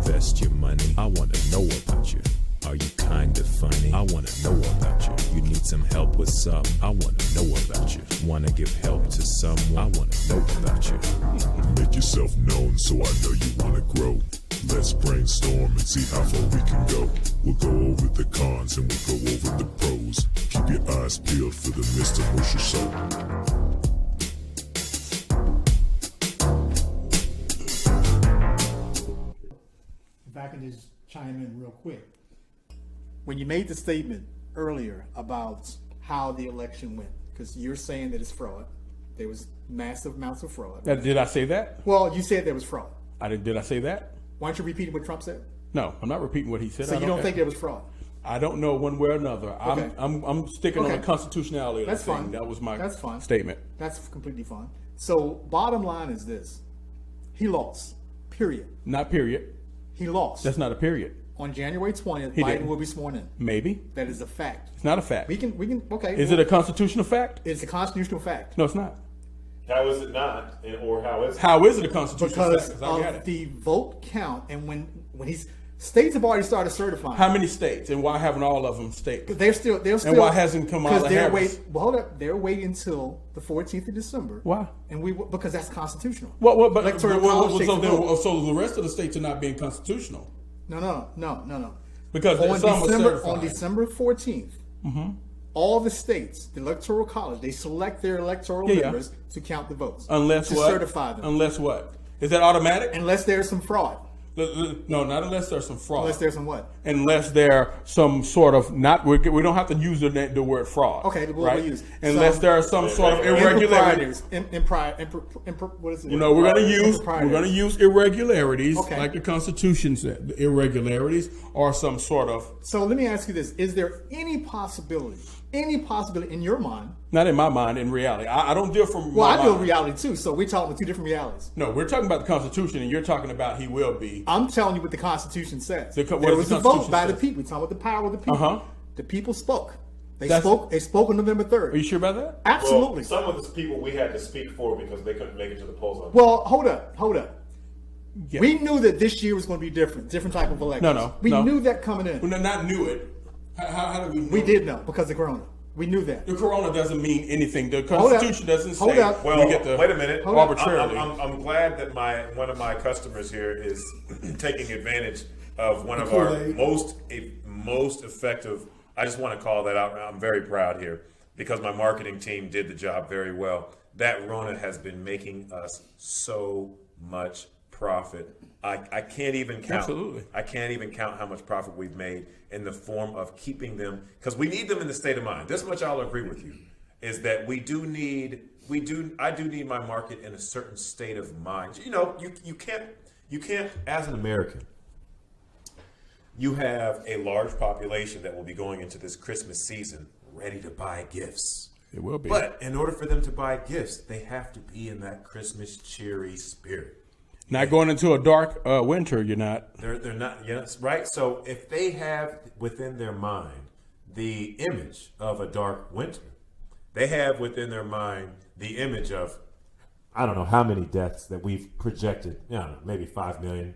invest your money? I wanna know about you. Are you kinda funny? I wanna know about you. You need some help with something? I wanna know about you. Wanna give help to someone? I wanna know about you. Make yourself known so I know you wanna grow. Let's brainstorm and see how far we can go. We'll go over the cons and we'll go over the pros. Keep your eyes peeled for the Mr. Musher Show. If I can just chime in real quick. When you made the statement earlier about how the election went, because you're saying that it's fraud, there was massive amounts of fraud. Did I say that? Well, you said there was fraud. Did I say that? Why don't you repeat what Trump said? No, I'm not repeating what he said. So you don't think there was fraud? I don't know one way or another. Okay. I'm sticking on the constitutionality of That's the thing. fine. That was my That's fine. statement. That's completely fine. So bottom line is this. He lost. Period. Not period. He lost. That's not a period. On January 20th, He Biden didn't. will be sworn in. Maybe. That is a fact. It's not a fact. We can, okay. Is it a constitutional fact? It's a constitutional fact. No, it's not. How is it not? Or how is it? How is it a constitutional Because fact? 'Cause I got of it. the vote count, and when he's states have already started certifying. How many states, and why haven't all of them states? They're still. And why hasn't Kamala Harris? Hold up. They're waiting until the 14th of December. Why? And because that's constitutional. But Electoral college takes a vote. so the rest of the states are not being constitutional No. because On some were certified. On December 14th, all the states, the electoral college, they select their electoral members to count the votes. Unless to what? certify them. Unless what? Is that automatic? Unless there's some fraud. No, not unless there's some fraud. Unless there's some what? Unless there some sort of not. We don't have to use the word fraud. Okay, the word right? we use. Unless there are some sort of irregularities. What is it? You know, we're going to use irregularities, Okay. like the Constitution said. The irregularities are some sort of. So let me ask you this: is there any possibility in your mind? Not in my mind, in reality. I don't deal from. Well, my I deal mind. with reality too. So we're talking about two different realities. No, we're talking about the Constitution, and you're talking about he will be. I'm telling you what the Constitution says. What There does was the a vote Constitution by the say? people. We're talking about the power of the people. Uh-huh. The people spoke. They That's- spoke. They spoke on November 3rd. Are you sure about that? Absolutely. Well, some of the people we had to speak for because they couldn't make it to the polls on. Well, hold up. Yeah. We knew that this year was going to be different type of election. No. We knew that coming in. We not knew it. How do we know? We did know because of Corona. We knew that. The corona doesn't mean anything. The Hold up. Constitution doesn't Hold say. up. Well, you get the wait a minute. arbitrarily. I'm glad that one of my customers here is taking advantage of one of our most effective. I just want to call that out. I'm very proud here because my marketing team did the job very well. That Rona has been making us so much profit. I can't even count. Absolutely. I can't even count how much profit we've made in the form of keeping them because we need them in the state of mind. This much I'll agree with you is that I do need my market in a certain state of mind. You know, you can't as an American. You have a large population that will be going into this Christmas season ready to buy gifts. It will be. But in order for them to buy gifts, they have to be in that Christmas cheery spirit. Not going into a dark winter, you're not. They're not, yes, right? So if they have within their mind the image of a dark winter, they have within their mind the image of, I don't know how many deaths that we've projected, I don't know, maybe 5 million.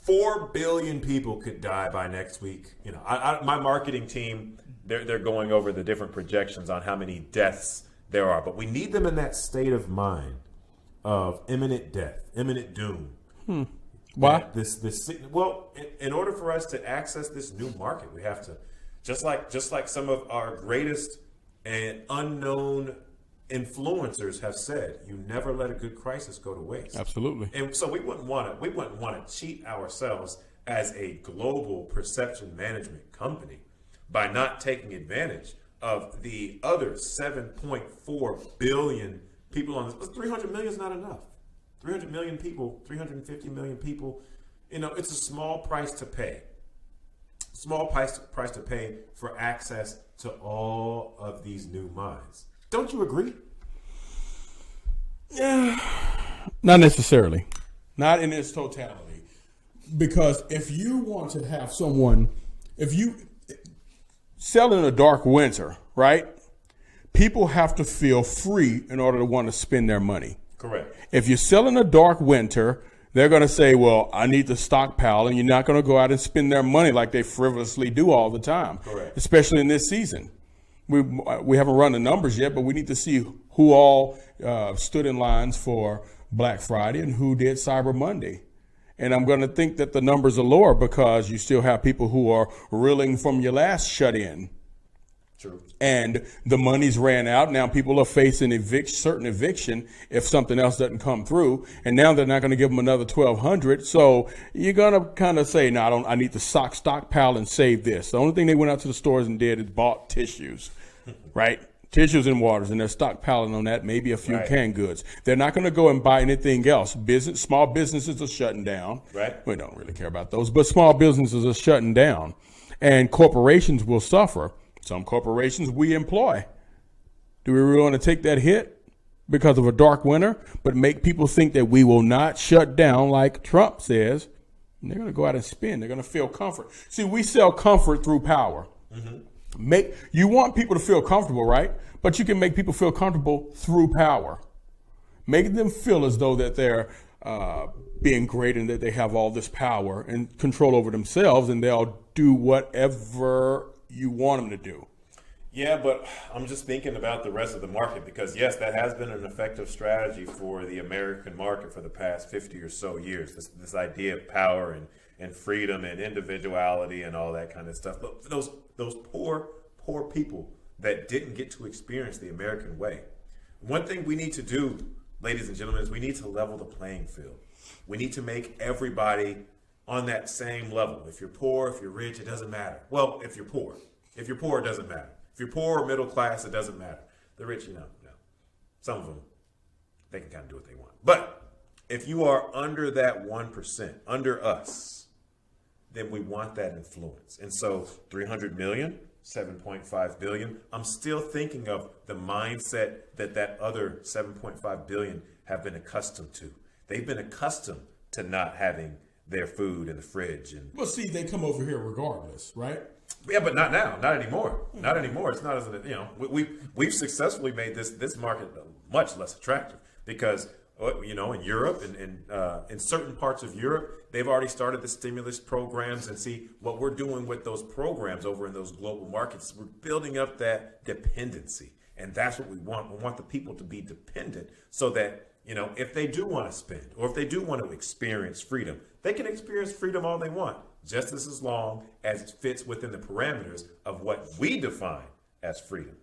4 billion people could die by next week. You know, my marketing team, they're going over the different projections on how many deaths there are, but we need them in that state of mind of imminent death, imminent doom. Why? Well, in order for us to access this new market, we have to, just like some of our greatest and unknown influencers have said, you never let a good crisis go to waste. Absolutely. And so we wouldn't want to cheat ourselves as a global perception management company by not taking advantage of the other 7.4 billion people on this. 300 million is not enough. 300 million people, 350 million people, you know, it's a small price to pay. Small price to pay for access to all of these new mines. Don't you agree? Yeah, not necessarily. Not in its totality. Because if you want to have someone, if you sell in a dark winter, right? People have to feel free in order to want to spend their money. Correct. If you sell in a dark winter, they're going to say, well, I need to stockpile, and you're not going to go out and spend their money like they frivolously do all the time, Correct. especially in this season. We haven't run the numbers yet, but we need to see who all stood in lines for Black Friday and who did Cyber Monday. And I'm going to think that the numbers are lower because you still have people who are reeling from your last shut-in. True. And the money's ran out. Now people are facing certain eviction if something else doesn't come through. And now they're not going to give them another $1,200. So you're going to kind of say, no, I need to stockpile and save this. The only thing they went out to the stores and did is bought tissues, right? Tissues and waters, and they're stockpiling on that, maybe a few canned goods. They're not going to go and buy anything else. Small businesses are shutting down. Right. We don't really care about those, but small businesses are shutting down. And corporations will suffer. Some corporations we employ. Do we really want to take that hit because of a dark winter, but make people think that we will not shut down like Trump says? And they're going to go out and spend. They're going to feel comfort. See, we sell comfort through power. Mm-hmm. You want people to feel comfortable, right? But you can make people feel comfortable through power. Making them feel as though that they're being great and that they have all this power and control over themselves, and they'll do whatever you want them to do. Yeah, but I'm just thinking about the rest of the market because, yes, that has been an effective strategy for the American market for the past 50 or so years, this idea of power and freedom and individuality and all that kind of stuff. But for those poor people that didn't get to experience the American way, one thing we need to do, ladies and gentlemen, is we need to level the playing field. We need to make everybody on that same level. If you're poor, if you're rich, it doesn't matter. Well, if you're poor. If you're poor, it doesn't matter. If you're poor or middle class, it doesn't matter. The rich, no. Some of them, they can kind of do what they want. But if you are under that 1%, under us, then we want that influence. And so 300 million, 7.5 billion, I'm still thinking of the mindset that other 7.5 billion have been accustomed to. They've been accustomed to not having their food in the fridge. And Well, see, they come over here regardless, right? yeah, but not now, not anymore. Not anymore. It's not as we've successfully made this market much less attractive because in Europe and in certain parts of Europe, they've already started the stimulus programs, and see what we're doing with those programs over in those global markets. We're building up that dependency, and that's what we want. We want the people to be dependent so that if they do want to spend or if they do want to experience freedom, they can experience freedom all they want, just as long as it fits within the parameters of what we define as freedom.